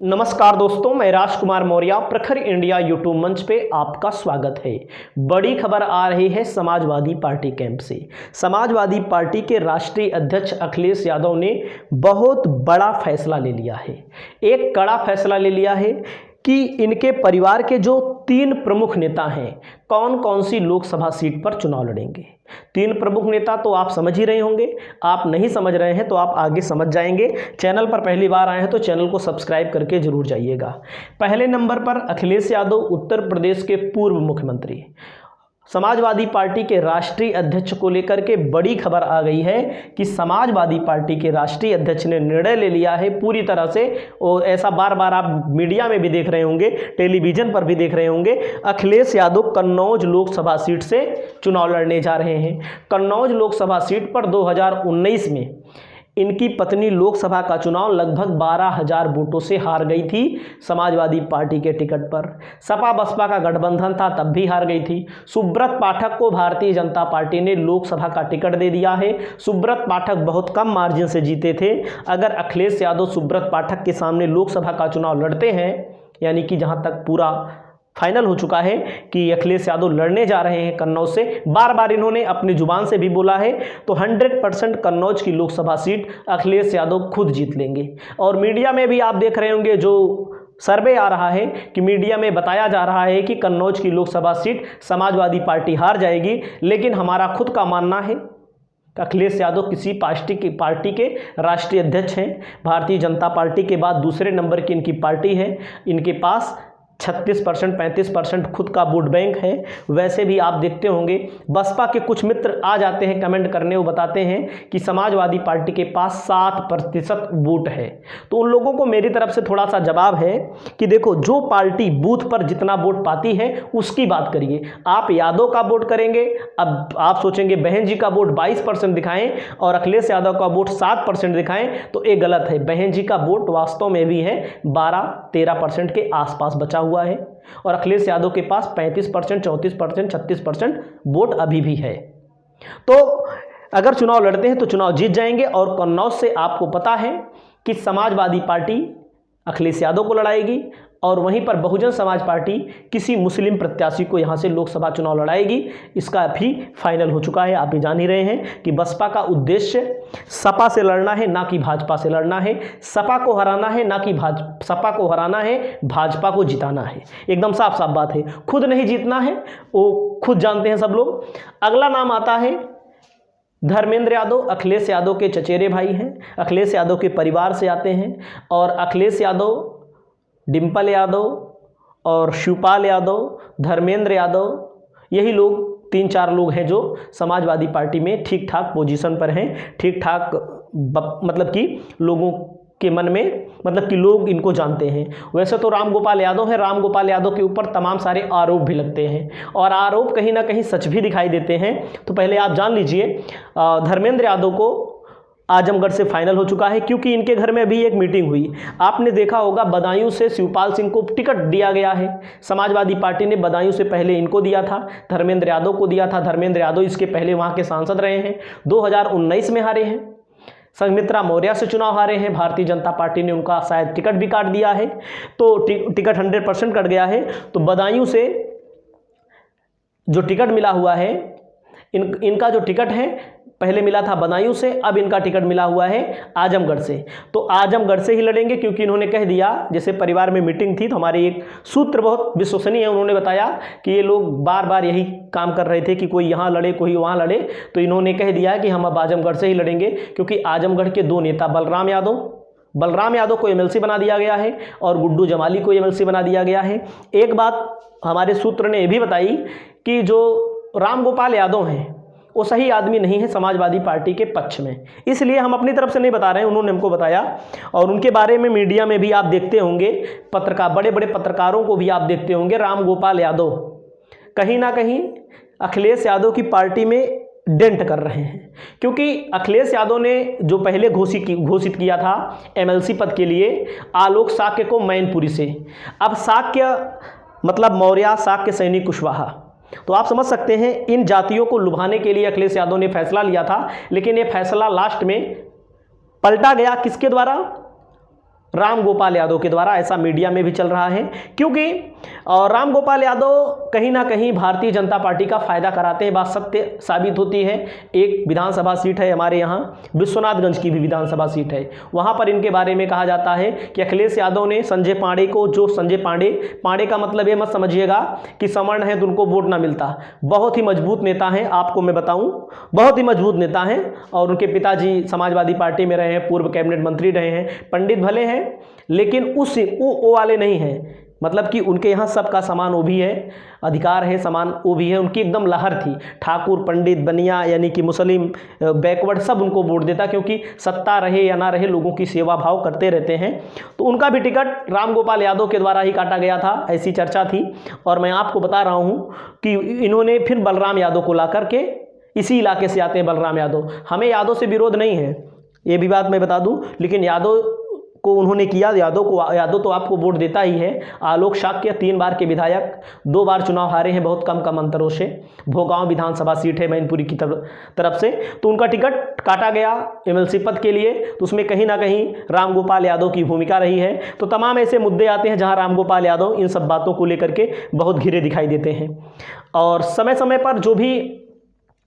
नमस्कार दोस्तों, मैं राजकुमार मौर्य प्रखर इंडिया यूट्यूब मंच पे आपका स्वागत है। बड़ी खबर आ रही है समाजवादी पार्टी कैंप से। समाजवादी पार्टी के राष्ट्रीय अध्यक्ष अखिलेश यादव ने बहुत बड़ा फैसला ले लिया है। एक कड़ा फैसला ले लिया है कि इनके परिवार के जो 3 प्रमुख नेता हैं, कौन कौन सी लोकसभा सीट पर चुनाव लड़ेंगे। 3 प्रमुख नेता तो आप समझ ही रहे होंगे, आप नहीं समझ रहे हैं तो आप आगे समझ जाएंगे। चैनल पर पहली बार आए हैं तो चैनल को सब्सक्राइब करके जरूर जाइएगा। पहले नंबर पर अखिलेश यादव, उत्तर प्रदेश के पूर्व मुख्यमंत्री। समाजवादी पार्टी के राष्ट्रीय अध्यक्ष को लेकर के बड़ी खबर आ गई है कि समाजवादी पार्टी के राष्ट्रीय अध्यक्ष ने निर्णय ले लिया है पूरी तरह से, और ऐसा बार बार आप मीडिया में भी देख रहे होंगे, टेलीविजन पर भी देख रहे होंगे। अखिलेश यादव कन्नौज लोकसभा सीट से चुनाव लड़ने जा रहे हैं। कन्नौज लोकसभा सीट पर 2019 में इनकी पत्नी लोकसभा का चुनाव लगभग 12,000 वोटों से हार गई थी समाजवादी पार्टी के टिकट पर। सपा बसपा का गठबंधन था, तब भी हार गई थी। सुब्रत पाठक को भारतीय जनता पार्टी ने लोकसभा का टिकट दे दिया है। सुब्रत पाठक बहुत कम मार्जिन से जीते थे। अगर अखिलेश यादव सुब्रत पाठक के सामने लोकसभा का चुनाव लड़ते हैं, यानी कि जहां तक पूरा फाइनल हो चुका है कि अखिलेश यादव लड़ने जा रहे हैं कन्नौज से, बार बार इन्होंने अपनी जुबान से भी बोला है, तो 100% कन्नौज की लोकसभा सीट अखिलेश यादव खुद जीत लेंगे। और मीडिया में भी आप देख रहे होंगे, जो सर्वे आ रहा है कि मीडिया में बताया जा रहा है कि कन्नौज की लोकसभा सीट समाजवादी पार्टी हार जाएगी। लेकिन हमारा खुद का मानना है, अखिलेश यादव किसी पार्टी के राष्ट्रीय अध्यक्ष हैं। भारतीय जनता पार्टी के बाद दूसरे नंबर की इनकी पार्टी है। इनके पास 36% 35% खुद का वोट बैंक है। वैसे भी आप देखते होंगे, बसपा के कुछ मित्र आ जाते हैं कमेंट करने, वो बताते हैं कि समाजवादी पार्टी के पास 7% वोट है। तो उन लोगों को मेरी तरफ से थोड़ा सा जवाब है कि देखो, जो पार्टी बूथ पर जितना वोट पाती है उसकी बात करिए। आप यादव का वोट करेंगे, अब आप सोचेंगे बहन जी का वोट 22% दिखाएं और अखिलेश यादव का वोट 7% दिखाएं, तो ये गलत है। बहन जी का वोट वास्तव में भी है 12-13% के आसपास बचा हुआ है, और अखिलेश यादव के पास 35%, 34%, 36% वोट अभी भी है। तो अगर चुनाव लड़ते हैं तो चुनाव जीत जाएंगे। और कन्नौज से आपको पता है कि समाजवादी पार्टी अखिलेश यादव को लड़ाएगी, और वहीं पर बहुजन समाज पार्टी किसी मुस्लिम प्रत्याशी को यहां से लोकसभा चुनाव लड़ाएगी। इसका भी फाइनल हो चुका है। आप भी जान ही रहे हैं कि बसपा का उद्देश्य सपा से लड़ना है, ना कि भाजपा से लड़ना है। सपा को हराना है, ना कि सपा को हराना है, भाजपा को जिताना है। एकदम साफ साफ बात है। खुद नहीं जीतना है, वो खुद जानते हैं सब लोग। अगला नाम आता है धर्मेंद्र यादव। अखिलेश यादव के चचेरे भाई हैं, अखिलेश यादव के परिवार से आते हैं। और अखिलेश यादव, डिम्पल यादव और शिवपाल यादव, धर्मेंद्र यादव, यही लोग 3-4 लोग हैं जो समाजवादी पार्टी में ठीक ठाक पोजीशन पर हैं। ठीक ठाक मतलब कि लोगों के मन में, मतलब कि लोग इनको जानते हैं। वैसे तो राम गोपाल यादव है, राम गोपाल यादव के ऊपर तमाम सारे आरोप भी लगते हैं, और आरोप कहीं ना कहीं सच भी दिखाई देते हैं। तो पहले आप जान लीजिए, धर्मेंद्र यादव को आजमगढ़ से फाइनल हो चुका है, क्योंकि इनके घर में अभी एक मीटिंग हुई। आपने देखा होगा, बदायूं से शिवपाल सिंह को टिकट दिया गया है। समाजवादी पार्टी ने बदायूं से पहले इनको दिया था, धर्मेंद्र यादव को दिया था। धर्मेंद्र यादव इसके पहले वहां के सांसद रहे हैं, 2019 में हारे हैं। संघमित्रा मौर्य से चुनाव हारे हैं। भारतीय जनता पार्टी ने उनका शायद टिकट भी काट दिया है, तो टिकट 100% कट गया है। तो बदायूं से जो टिकट मिला हुआ है, इनका जो टिकट है पहले मिला था बदायूं से, अब इनका टिकट मिला हुआ है आजमगढ़ से। तो आजमगढ़ से ही लड़ेंगे, क्योंकि इन्होंने कह दिया, जैसे परिवार में मीटिंग थी तो हमारे एक सूत्र बहुत विश्वसनीय है, उन्होंने बताया कि ये लोग बार बार यही काम कर रहे थे कि कोई यहाँ लड़े कोई वहाँ लड़े। तो इन्होंने कह दिया कि हम अब आजमगढ़ से ही लड़ेंगे, क्योंकि आजमगढ़ के 2 नेता बलराम यादव को एमएलसी बना दिया गया है, और गुड्डू जमाली को एमएलसी बना दिया गया है। एक बात हमारे सूत्र ने यह भी बताई कि जो राम गोपाल यादव हैं वो सही आदमी नहीं है समाजवादी पार्टी के पक्ष में, इसलिए हम अपनी तरफ से नहीं बता रहे हैं, उन्होंने हमको बताया। और उनके बारे में मीडिया में भी आप देखते होंगे, बड़े बड़े पत्रकारों को भी आप देखते होंगे, राम गोपाल यादव कहीं ना कहीं अखिलेश यादव की पार्टी में डेंट कर रहे हैं। क्योंकि अखिलेश यादव ने जो पहले घोषित किया था एमएलसी पद के लिए आलोक साक्य को मैनपुरी से, अब साक्य मतलब मौर्य, साक्य सैनी कुशवाहा। तो आप समझ सकते हैं, इन जातियों को लुभाने के लिए अखिलेश यादव ने फैसला लिया था, लेकिन ये फैसला लास्ट में पलटा गया। किसके द्वारा? राम गोपाल यादव के द्वारा, ऐसा मीडिया में भी चल रहा है। क्योंकि राम गोपाल यादव कहीं ना कहीं भारतीय जनता पार्टी का फायदा कराते हैं, बात सत्य साबित होती है। एक विधानसभा सीट है हमारे यहाँ, विश्वनाथगंज की भी विधानसभा सीट है, वहाँ पर इनके बारे में कहा जाता है कि अखिलेश यादव ने संजय पांडे को, जो संजय पांडे का मतलब ये मत समझिएगा कि सवर्ण है तो उनको वोट ना मिलता, बहुत ही मजबूत नेता हैं, आपको मैं बताऊं बहुत ही मजबूत नेता हैं। और उनके पिताजी समाजवादी पार्टी में रहे हैं, पूर्व कैबिनेट मंत्री रहे हैं, पंडित भले हैं लेकिन वो वाले नहीं हैं, मतलब कि उनके यहाँ सबका समान वो भी है, अधिकार है, समान वो भी है। उनकी एकदम लहर थी, ठाकुर, पंडित, बनिया, यानी कि मुस्लिम, बैकवर्ड, सब उनको वोट देता, क्योंकि सत्ता रहे या ना रहे लोगों की सेवा भाव करते रहते हैं। तो उनका भी टिकट राम गोपाल यादव के द्वारा ही काटा गया था, ऐसी चर्चा थी। और मैं आपको बता रहा हूँ कि इन्होंने फिर बलराम यादव को ला करके, इसी इलाके से आते हैं बलराम यादव, हमें यादव से विरोध नहीं है, ये भी बात मैं बता दूँ, लेकिन यादव को उन्होंने किया, यादव तो आपको वोट देता ही है। आलोक शाक्य 3 बार के विधायक, 2 बार चुनाव हारे हैं बहुत कम अंतरों से। भोगांव विधानसभा सीट है मैनपुरी की तरफ से, तो उनका टिकट काटा गया एमएलसी पद के लिए, तो उसमें कहीं ना कहीं राम गोपाल यादव की भूमिका रही है। तो तमाम ऐसे मुद्दे आते हैं जहां राम गोपाल यादव इन सब बातों को लेकर के बहुत घिरे दिखाई देते हैं। और समय समय पर जो भी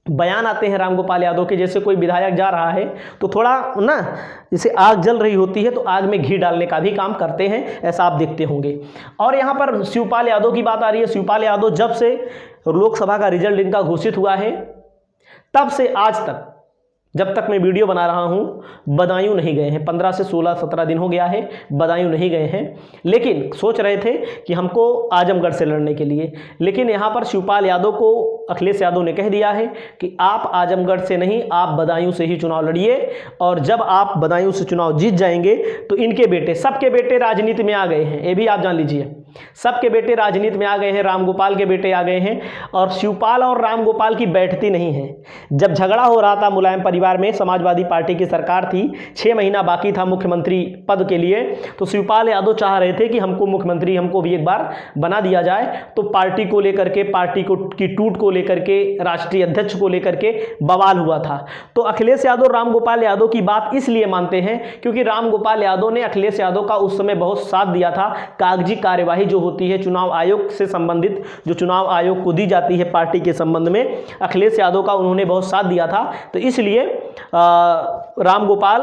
बयान आते हैं राम गोपाल यादव के, जैसे कोई विधायक जा रहा है तो थोड़ा ना, जैसे आग जल रही होती है तो आग में घी डालने का भी काम करते हैं, ऐसा आप देखते होंगे। और यहाँ पर शिवपाल यादव की बात आ रही है। शिवपाल यादव जब से लोकसभा का रिजल्ट इनका घोषित हुआ है तब से आज तक, जब तक मैं वीडियो बना रहा हूं, बदायूं नहीं गए हैं। 15 से 16-17 दिन हो गया है, बदायूं नहीं गए हैं। लेकिन सोच रहे थे कि हमको आजमगढ़ से लड़ने के लिए, लेकिन यहां पर शिवपाल यादव को अखिलेश यादव ने कह दिया है कि आप आजमगढ़ से नहीं, आप बदायूं से ही चुनाव लड़िए। और जब आप बदायूं से चुनाव जीत जाएंगे तो इनके बेटे, सबके बेटे राजनीति में आ गए हैं, ये भी आप जान लीजिए, सबके बेटे राजनीति में आ गए हैं। राम गोपाल के बेटे आ गए हैं, और शिवपाल और राम गोपाल की बैठती नहीं है। जब झगड़ा हो रहा था मुलायम परिवार में, समाजवादी पार्टी की सरकार थी, 6 महीना बाकी था मुख्यमंत्री पद के लिए, तो शिवपाल यादव चाह रहे थे कि हमको मुख्यमंत्री, हमको भी एक बार बना दिया जाए। तो पार्टी को लेकर के, पार्टी को की टूट को लेकर के, राष्ट्रीय अध्यक्ष को लेकर के बवाल हुआ था। तो अखिलेश यादव राम गोपाल यादव की बात इसलिए मानते हैं क्योंकि राम गोपाल यादव ने अखिलेश यादव का उस समय बहुत साथ दिया था। कागजी कार्यवाही जो होती है चुनाव आयोग से संबंधित, जो चुनाव आयोग को दी जाती है पार्टी के संबंध में, अखिलेश यादव का उन्होंने बहुत साथ दिया था। तो इसलिए राम गोपाल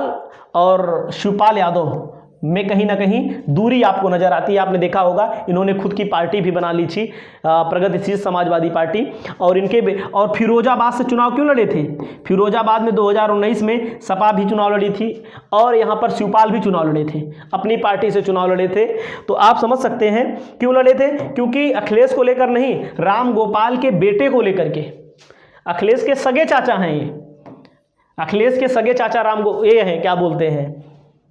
और शिवपाल यादव में कहीं ना कहीं दूरी आपको नजर आती है। आपने देखा होगा इन्होंने खुद की पार्टी भी बना ली थी, प्रगतिशील समाजवादी पार्टी। और फिरोजाबाद से चुनाव क्यों लड़े थे? फिरोजाबाद में 2019 में सपा भी चुनाव लड़ी थी, और यहाँ पर शिवपाल भी चुनाव लड़े थे, अपनी पार्टी से चुनाव लड़े थे। तो आप समझ सकते हैं क्यों लड़े थे, क्योंकि अखिलेश को लेकर नहीं, राम गोपाल के बेटे को लेकर के। अखिलेश के सगे चाचा हैं ये, अखिलेश के सगे चाचा ये हैं, क्या बोलते हैं,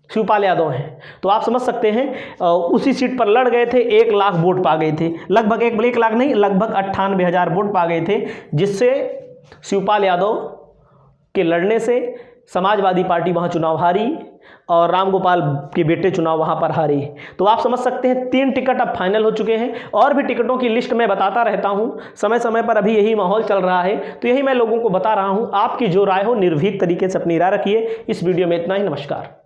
शिवपाल यादव हैं। तो आप समझ सकते हैं उसी सीट पर लड़ गए थे, 1 लाख वोट पा गए थे, लगभग 1 लाख नहीं, लगभग 98,000 वोट पा गए थे, जिससे शिवपाल यादव के लड़ने से समाजवादी पार्टी वहां चुनाव हारी और राम गोपाल के बेटे चुनाव वहां पर हारे। तो आप समझ सकते हैं 3 टिकट अब फाइनल हो चुके हैं, और भी टिकटों की लिस्ट मैं बताता रहता हूं समय समय पर, अभी यही माहौल चल रहा है तो यही मैं लोगों को बता रहा हूं। आपकी जो राय हो निर्भीक तरीके से अपनी राय रखिए। इस वीडियो में इतना ही, नमस्कार।